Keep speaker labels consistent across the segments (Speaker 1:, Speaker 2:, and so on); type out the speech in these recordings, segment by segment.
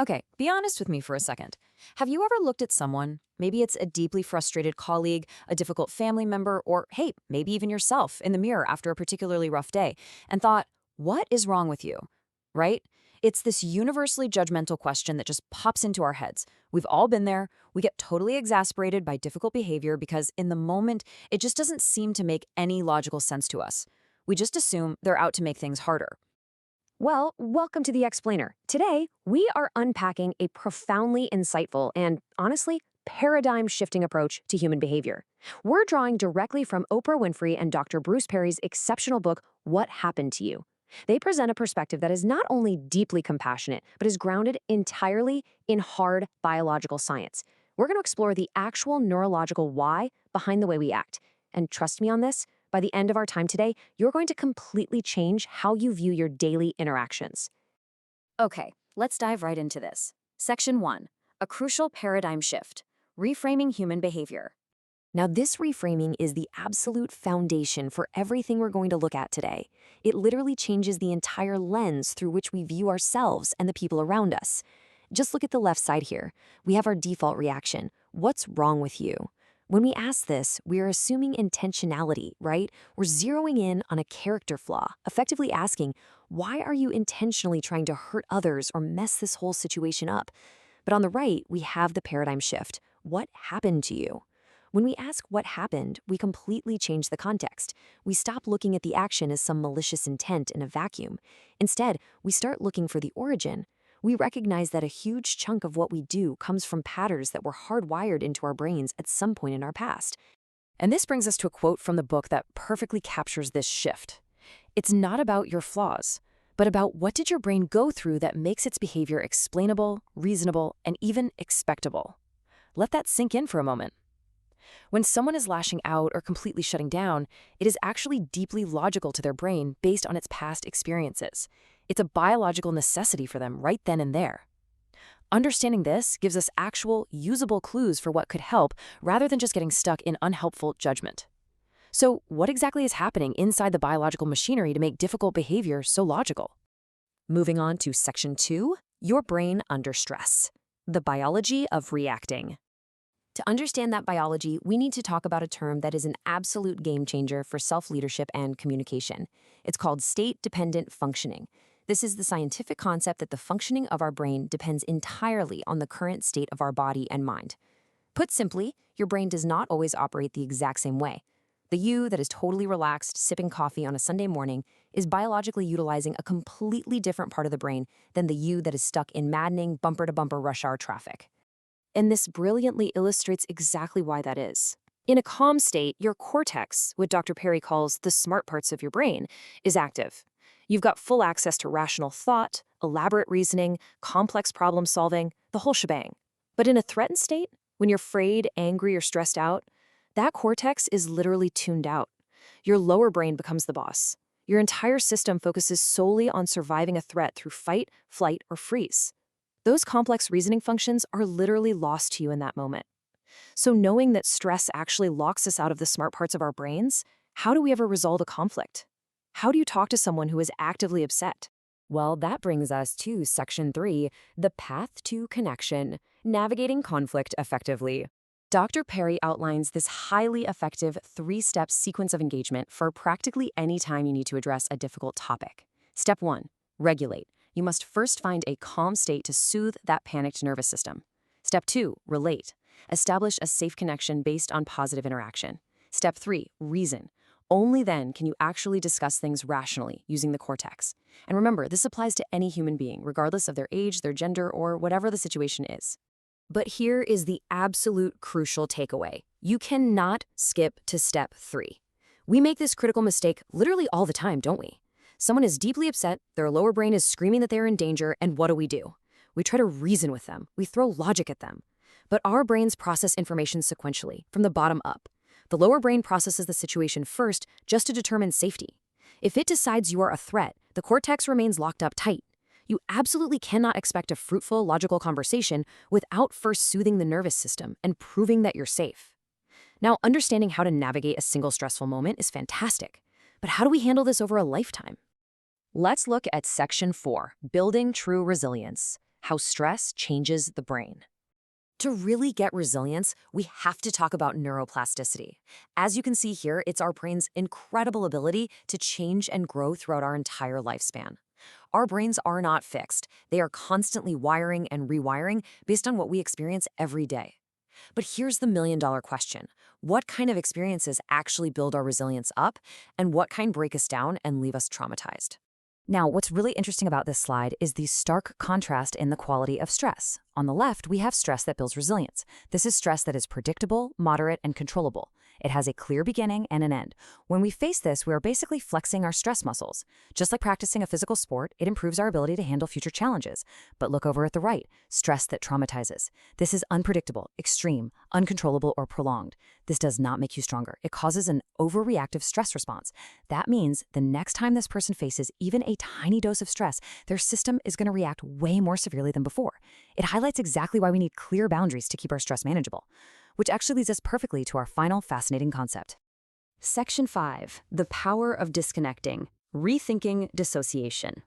Speaker 1: Okay, be honest with me for a second. Have you ever looked at someone, maybe it's a deeply frustrated colleague, a difficult family member, or hey, maybe even yourself in the mirror after a particularly rough day, and thought, what is wrong with you? Right? It's this universally judgmental question that just pops into our heads. We've all been there. We get totally exasperated by difficult behavior because in the moment, it just doesn't seem to make any logical sense to us. We just assume they're out to make things harder.
Speaker 2: Well, welcome to The Explainer. Today, we are unpacking a profoundly insightful and, honestly, paradigm-shifting approach to human behavior. We're drawing directly from Oprah Winfrey and Dr. Bruce Perry's exceptional book, What Happened to You? They present a perspective that is not only deeply compassionate, but is grounded entirely in hard biological science. We're going to explore the actual neurological why behind the way we act. And trust me on this, by the end of our time today, you're going to completely change how you view your daily interactions.
Speaker 1: Okay, let's dive right into this. Section 1. A crucial paradigm shift. Reframing human behavior.
Speaker 2: Now, this reframing is the absolute foundation for everything we're going to look at today. It literally changes the entire lens through which we view ourselves and the people around us. Just look at the left side here. We have our default reaction. What's wrong with you? When we ask this, we're assuming intentionality, right? We're zeroing in on a character flaw, effectively asking, why are you intentionally trying to hurt others or mess this whole situation up? But on the right, we have the paradigm shift. What happened to you? When we ask what happened, we completely change the context. We stop looking at the action as some malicious intent in a vacuum. Instead, we start looking for the origin. We recognize that a huge chunk of what we do comes from patterns that were hardwired into our brains at some point in our past.
Speaker 1: And this brings us to a quote from the book that perfectly captures this shift. It's not about your flaws, but about what did your brain go through that makes its behavior explainable, reasonable, and even expectable. Let that sink in for a moment. When someone is lashing out or completely shutting down, it is actually deeply logical to their brain based on its past experiences. It's a biological necessity for them right then and there. Understanding this gives us actual, usable clues for what could help rather than just getting stuck in unhelpful judgment. So, what exactly is happening inside the biological machinery to make difficult behavior so logical?
Speaker 2: Moving on to Section 2, Your Brain Under Stress. The biology of reacting. To understand that biology, we need to talk about a term that is an absolute game changer for self-leadership and communication. It's called state-dependent functioning. This is the scientific concept that the functioning of our brain depends entirely on the current state of our body and mind. Put simply, your brain does not always operate the exact same way. The you that is totally relaxed, sipping coffee on a Sunday morning, is biologically utilizing a completely different part of the brain than the you that is stuck in maddening bumper-to-bumper rush hour traffic. And this brilliantly illustrates exactly why that is. In a calm state, your cortex, what Dr. Perry calls the smart parts of your brain, is active. You've got full access to rational thought, elaborate reasoning, complex problem solving, the whole shebang. But in a threatened state, when you're afraid, angry, or stressed out, that cortex is literally tuned out. Your lower brain becomes the boss. Your entire system focuses solely on surviving a threat through fight, flight, or freeze. Those complex reasoning functions are literally lost to you in that moment. So knowing that stress actually locks us out of the smart parts of our brains, how do we ever resolve a conflict? How do you talk to someone who is actively upset? Well, that brings us to Section 3, the path to connection, navigating conflict effectively. Dr. Perry outlines this highly effective 3-step sequence of engagement for practically any time you need to address a difficult topic. Step 1, regulate. You must first find a calm state to soothe that panicked nervous system. Step 2, relate. Establish a safe connection based on positive interaction. Step 3, reason. Only then can you actually discuss things rationally using the cortex. And remember, this applies to any human being, regardless of their age, their gender, or whatever the situation is. But here is the absolute crucial takeaway. You cannot skip to step 3. We make this critical mistake literally all the time, don't we? Someone is deeply upset, their lower brain is screaming that they're in danger, and what do? We try to reason with them. We throw logic at them. But our brains process information sequentially, from the bottom up. The lower brain processes the situation first just to determine safety. If it decides you are a threat, the cortex remains locked up tight. You absolutely cannot expect a fruitful, logical conversation without first soothing the nervous system and proving that you're safe. Now, understanding how to navigate a single stressful moment is fantastic. But how do we handle this over a lifetime? Let's look at Section 4, Building True Resilience.
Speaker 1: how stress changes the brain.
Speaker 2: To really get resilience, we have to talk about neuroplasticity. As you can see here, it's our brain's incredible ability to change and grow throughout our entire lifespan. Our brains are not fixed. They are constantly wiring and rewiring based on what we experience every day. But here's the million-dollar question. What kind of experiences actually build our resilience up, and what kind break us down and leave us traumatized?
Speaker 1: Now, what's really interesting about this slide is the stark contrast in the quality of stress. On the left, we have stress that builds resilience. This is stress that is predictable, moderate, and controllable. It has a clear beginning and an end. When we face this, we are basically flexing our stress muscles. Just like practicing a physical sport, it improves our ability to handle future challenges. But look over at the right, stress that traumatizes. This is unpredictable, extreme, uncontrollable, or prolonged. This does not make you stronger. It causes an overreactive stress response. That means the next time this person faces even a tiny dose of stress, their system is going to react way more severely than before. It highlights exactly why we need clear boundaries to keep our stress manageable, which actually leads us perfectly to our final fascinating concept. Section 5, the power of disconnecting, rethinking dissociation.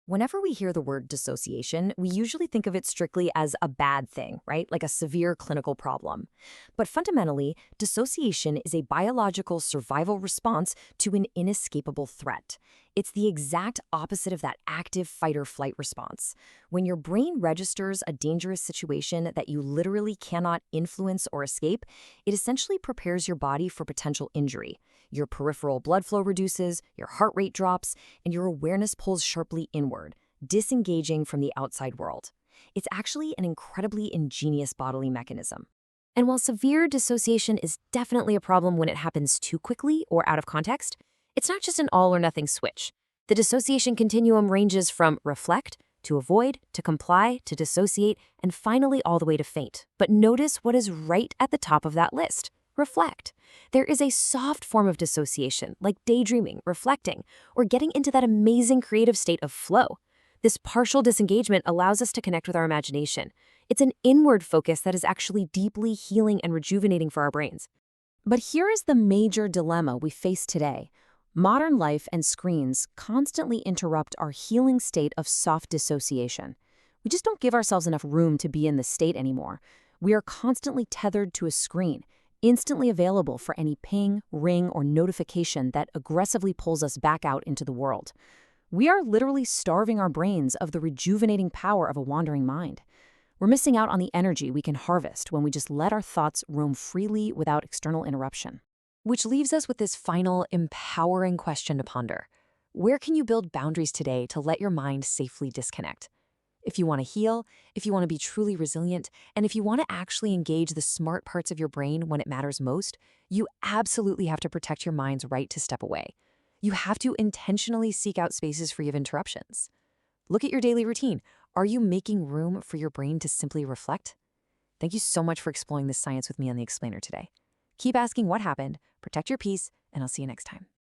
Speaker 1: Whenever we hear the word dissociation, we usually think of it strictly as a bad thing, right? Like a severe clinical problem. But fundamentally, dissociation is a biological survival response to an inescapable threat. It's the exact opposite of that active fight-or-flight response. When your brain registers a dangerous situation that you literally cannot influence or escape, it essentially prepares your body for potential injury. Your peripheral blood flow reduces, your heart rate drops, and your awareness pulls sharply inward, disengaging from the outside world. It's actually an incredibly ingenious bodily mechanism. And while severe dissociation is definitely a problem when it happens too quickly or out of context, it's not just an all-or-nothing switch. The dissociation continuum ranges from reflect, to avoid, to comply, to dissociate, and finally all the way to faint. But notice what is right at the top of that list. Reflect. There is a soft form of dissociation, like daydreaming, reflecting, or getting into that amazing creative state of flow. This partial disengagement allows us to connect with our imagination. It's an inward focus that is actually deeply healing and rejuvenating for our brains. But here is the major dilemma we face today. Modern life and screens constantly interrupt our healing state of soft dissociation. We just don't give ourselves enough room to be in this state anymore. We are constantly tethered to a screen, instantly available for any ping, ring, or notification that aggressively pulls us back out into the world. We are literally starving our brains of the rejuvenating power of a wandering mind. We're missing out on the energy we can harvest when we just let our thoughts roam freely without external interruption. Which leaves us with this final, empowering question to ponder. Where can you build boundaries today to let your mind safely disconnect? If you want to heal, if you want to be truly resilient, and if you want to actually engage the smart parts of your brain when it matters most, you absolutely have to protect your mind's right to step away. You have to intentionally seek out spaces free of interruptions. Look at your daily routine. Are you making room for your brain to simply reflect? Thank you so much for exploring this science with me on The Explainer today. Keep asking what happened, protect your peace, and I'll see you next time.